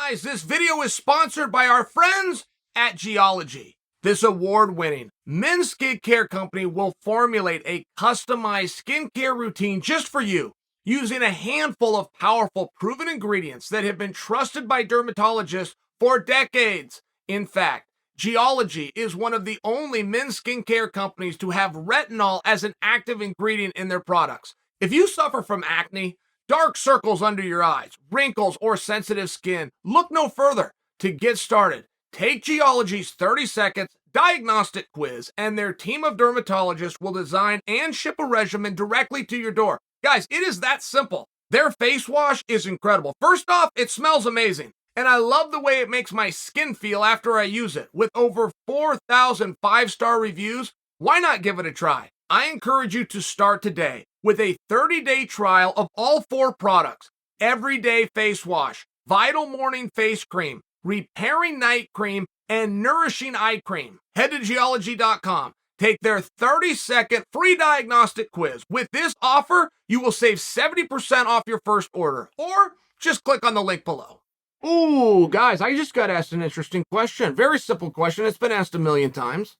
Guys, this video is sponsored by our friends at Geology. This award-winning men's skincare company will formulate a customized skincare routine just for you, using a handful of powerful, proven ingredients that have been trusted by dermatologists for decades. In fact, Geology is one of the only men's skincare companies to have retinol as an active ingredient in their products. If you suffer from acne, dark circles under your eyes, wrinkles, or sensitive skin, look no further. To get started, take Geology's 30 seconds diagnostic quiz, and their team of dermatologists will design and ship a regimen directly to your door. Guys, it is that simple. Their face wash is incredible. First off, it smells amazing, and I love the way it makes my skin feel after I use it. With over 4,000 five-star reviews, why not give it a try? I encourage you to start today with a 30-day trial of all 4 products: Everyday Face Wash, Vital Morning Face Cream, Repairing Night Cream, and Nourishing Eye Cream. Head to Geology.com. Take their 30-second free diagnostic quiz. With this offer, you will save 70% off your first order, or just click on the link below. Ooh, guys, I just got asked an interesting question. Very simple question. It's been asked a million times,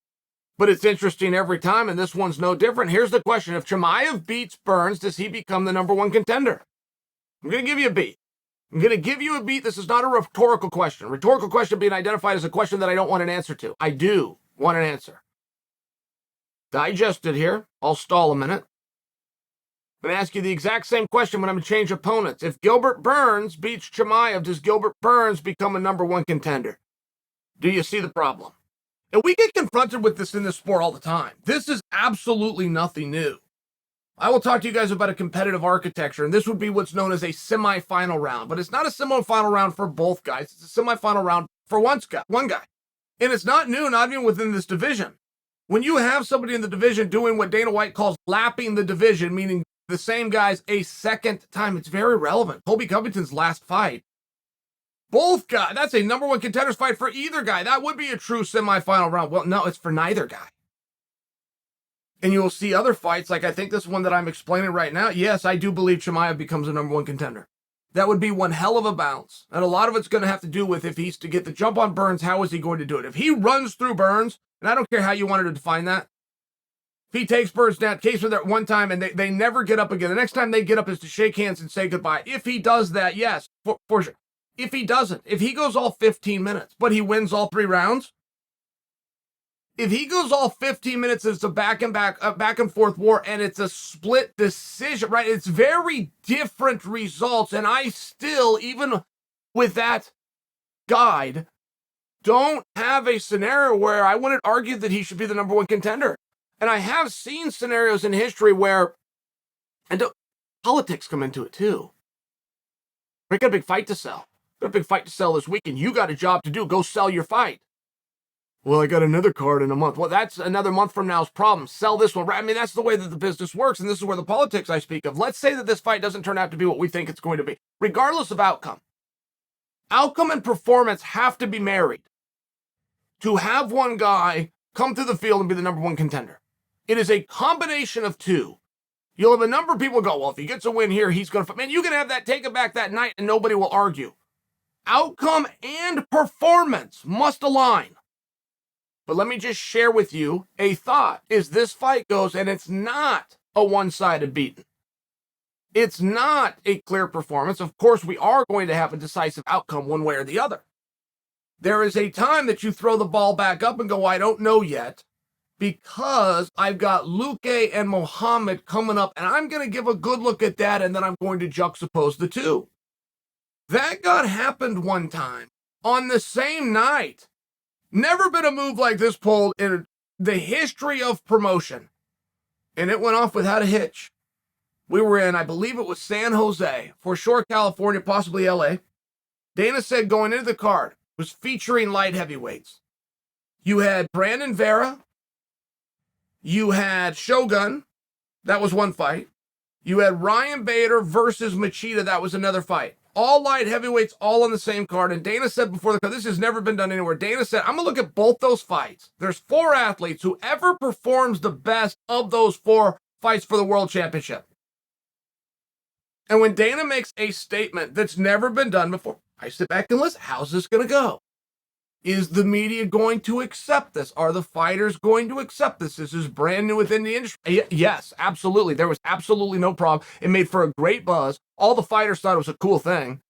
but it's interesting every time, and this one's no different. Here's the question. If Chimaev beats Burns, does he become the #1 contender? I'm going to give you a beat. I'm going to give you a beat. This is not a rhetorical question. Rhetorical question being identified as a question that I don't want an answer to. I do want an answer. Digest it here. I'll stall a minute. I'm going to ask you the exact same question when I'm going to change opponents. If Gilbert Burns beats Chimaev, does Gilbert Burns become a #1 contender? Do you see the problem? And we get confronted with this in this sport all the time. This is absolutely nothing new. I will talk to you guys about a competitive architecture, and this would be what's known as a semifinal round. But it's not a semifinal round for both guys. It's a semifinal round for one guy. And it's not new, not even within this division. When you have somebody in the division doing what Dana White calls lapping the division, meaning the same guys a second time, it's very relevant. Colby Covington's last fight, both guys, that's a #1 contenders fight for either guy. That would be a true semifinal round. Well, no, it's for neither guy. And you'll see other fights, like I think this one that I'm explaining right now. Yes, I do believe Chimaev becomes a #1 contender. That would be one hell of a bounce. And a lot of it's going to have to do with if he's to get the jump on Burns, how is he going to do it? If he runs through Burns, and I don't care how you wanted to define that, if he takes Burns down, case for that one time, and they never get up again. The next time they get up is to shake hands and say goodbye. If he does that, yes, for sure. If he doesn't, if he goes all 15 minutes, but he wins all 3 rounds, if he goes all 15 minutes, it's a back and forth war, and it's a split decision, right? It's very different results, and I still, even with that guide, don't have a scenario where I wouldn't argue that he should be the #1 contender. And I have seen scenarios in history where, and politics come into it too. We got a big fight to sell. Got a big fight to sell this weekend. You got a job to do. Go sell your fight. Well, I got another card in a month. Well, that's another month from now's problem. Sell this one. I mean, that's the way that the business works, and this is where the politics I speak of. Let's say that this fight doesn't turn out to be what we think it's going to be, regardless of outcome. Outcome and performance have to be married to have one guy come to the field and be the #1 contender. It is a combination of two. You'll have a number of people go, well, if he gets a win here, he's going to fight. Man, you can have that, take it back that night, and nobody will argue. Outcome and performance must align. But let me just share with you a thought. Is this fight goes, and it's not a one-sided beating. It's not a clear performance. Of course, we are going to have a decisive outcome one way or the other. There is a time that you throw the ball back up and go, I don't know yet, because I've got Luque and Muhammad coming up, and I'm going to give a good look at that, and then I'm going to juxtapose the two. That happened one time on the same night. Never been a move like this pulled in the history of promotion. And it went off without a hitch. We were in, I believe it was San Jose, for sure California, possibly LA. Dana said going into the card was featuring light heavyweights. You had Brandon Vera. You had Shogun. That was one fight. You had Ryan Bader versus Machida. That was another fight. All light heavyweights, all on the same card. And Dana said before the card, this has never been done anywhere. Dana said, I'm going to look at both those fights. There's 4 athletes. Whoever performs the best of those 4 fights for the world championship. And when Dana makes a statement that's never been done before, I sit back and listen. How's this going to go? Is the media going to accept this? Are the fighters going to accept this? This is brand new within the industry. Yes, absolutely. There was absolutely no problem. It made for a great buzz. All the fighters thought it was a cool thing.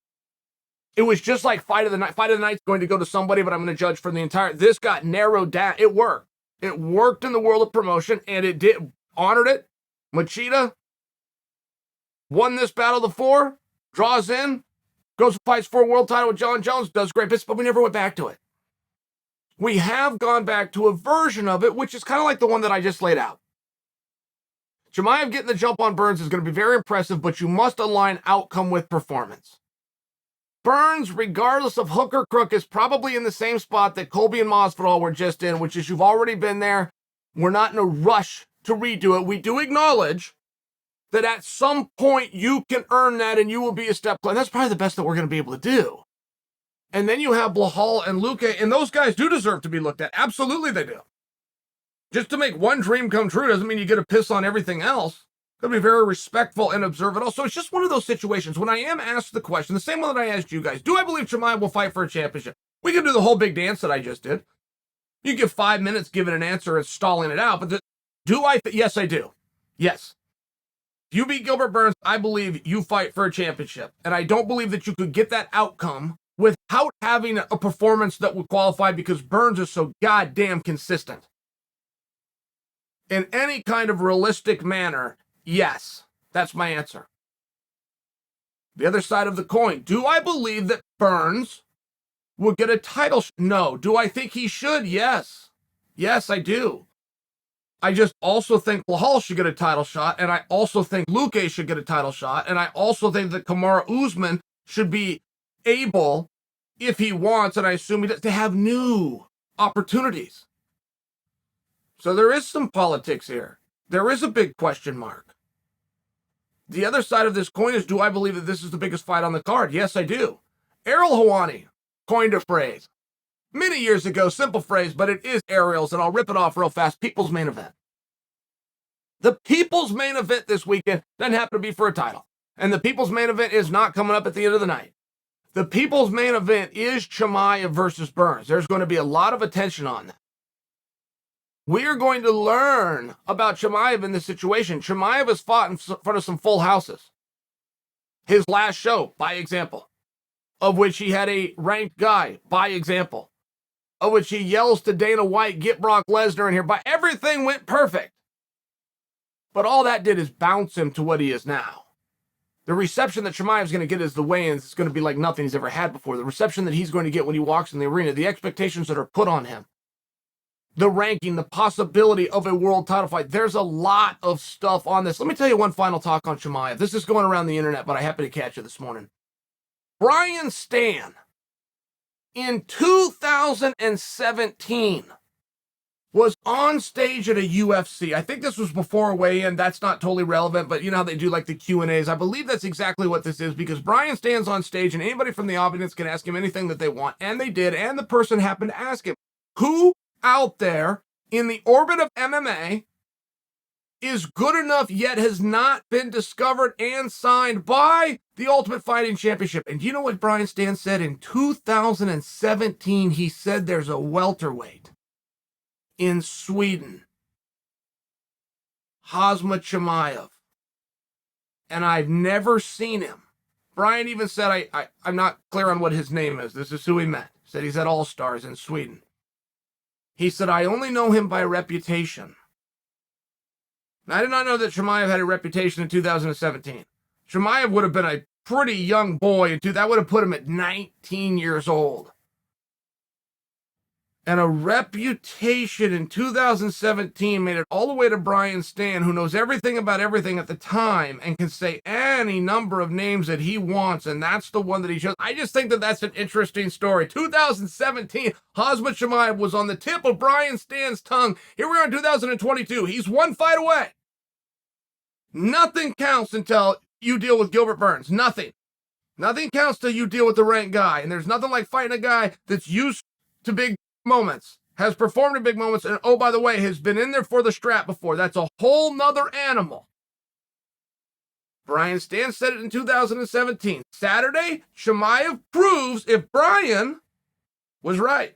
It was just like Fight of the Night. Fight of the Night's going to go to somebody, but I'm going to judge for the entire. This got narrowed down. It worked. It worked in the world of promotion, and it did. Honored it. Machida won this battle of the four, draws in, goes and fights for a world title with Jon Jones, does great business, but we never went back to it. We have gone back to a version of it, which is kind of like the one that I just laid out. Chimaev getting the jump on Burns is going to be very impressive, but you must align outcome with performance. Burns, regardless of hook or crook, is probably in the same spot that Colby and Masvidal were just in, which is you've already been there. We're not in a rush to redo it. We do acknowledge that at some point you can earn that and you will be a step closer. That's probably the best that we're going to be able to do. And then you have Blahal and Luque, and those guys do deserve to be looked at. Absolutely they do. Just to make one dream come true doesn't mean you get to piss on everything else. Got to be very respectful and observant. Also, it's just one of those situations when I am asked the question, the same one that I asked you guys, do I believe Chimaev will fight for a championship? We can do the whole big dance that I just did. You give 5 minutes giving an answer and stalling it out, but yes, I do. Yes. If you beat Gilbert Burns, I believe you fight for a championship. And I don't believe that you could get that outcome without having a performance that would qualify because Burns is so goddamn consistent. In any kind of realistic manner, yes, that's my answer. The other side of the coin, do I believe that Burns will get a title? No. Do I think he should? Yes. Yes, I do. I just also think Blahal should get a title shot, and I also think Luque should get a title shot, and I also think that Kamaru Usman should be able, if he wants, and I assume he does, to have new opportunities. So there is some politics here. There is a big question mark. The other side of this coin is, do I believe that this is the biggest fight on the card? Yes, I do. Ariel Helwani coined a phrase many years ago, simple phrase, but it is Ariel's, and I'll rip it off real fast. People's main event. The people's main event this weekend doesn't happen to be for a title. And the people's main event is not coming up at the end of the night. The people's main event is Chimaev versus Burns. There's going to be a lot of attention on that. We are going to learn about Chimaev in this situation. Chimaev has fought in front of some full houses. His last show, by example, of which he had a ranked guy, by example, of which he yells to Dana White, get Brock Lesnar in here, but everything went perfect. But all that did is bounce him to what he is now. The reception that Chimaev's going to get is the weigh-ins. It's going to be like nothing he's ever had before. The reception that he's going to get when he walks in the arena, the expectations that are put on him, the ranking, the possibility of a world title fight. There's a lot of stuff on this. Let me tell you one final talk on Chimaev. This is going around the internet, but I happened to catch it this morning. Brian Stann, in 2017, was on stage at a UFC. I think this was before a weigh-in. That's not totally relevant, but you know how they do like the Q&As. I believe that's exactly what this is because Brian Stann's on stage and anybody from the audience can ask him anything that they want. And they did, and the person happened to ask him, who out there in the orbit of MMA is good enough yet has not been discovered and signed by the Ultimate Fighting Championship? And you know what Brian Stann said? In 2017, he said there's a welterweight in Sweden, Khamzat Chimaev, and I've never seen him. Brian even said, I'm not clear on what his name is. This is who he met. Said he's at All Stars in Sweden. He said, I only know him by reputation. Now, I did not know that Chimaev had a reputation in 2017. Chimaev would have been a pretty young boy. That would have put him at 19 years old. And a reputation in 2017 made it all the way to Brian Stann, who knows everything about everything at the time and can say any number of names that he wants, and that's the one that he chose. I just think that that's an interesting story. 2017, Khamzat Chimaev was on the tip of Brian Stann's tongue. Here we are in 2022. He's one fight away. Nothing counts until you deal with Gilbert Burns. Nothing. Nothing counts till you deal with the ranked guy, and there's nothing like fighting a guy that's used to big moments, has performed in big moments, and oh, by the way, has been in there for the strap before. That's a whole nother animal. Brian Stann said it in 2017. Saturday, Chimaev proves if Brian was right.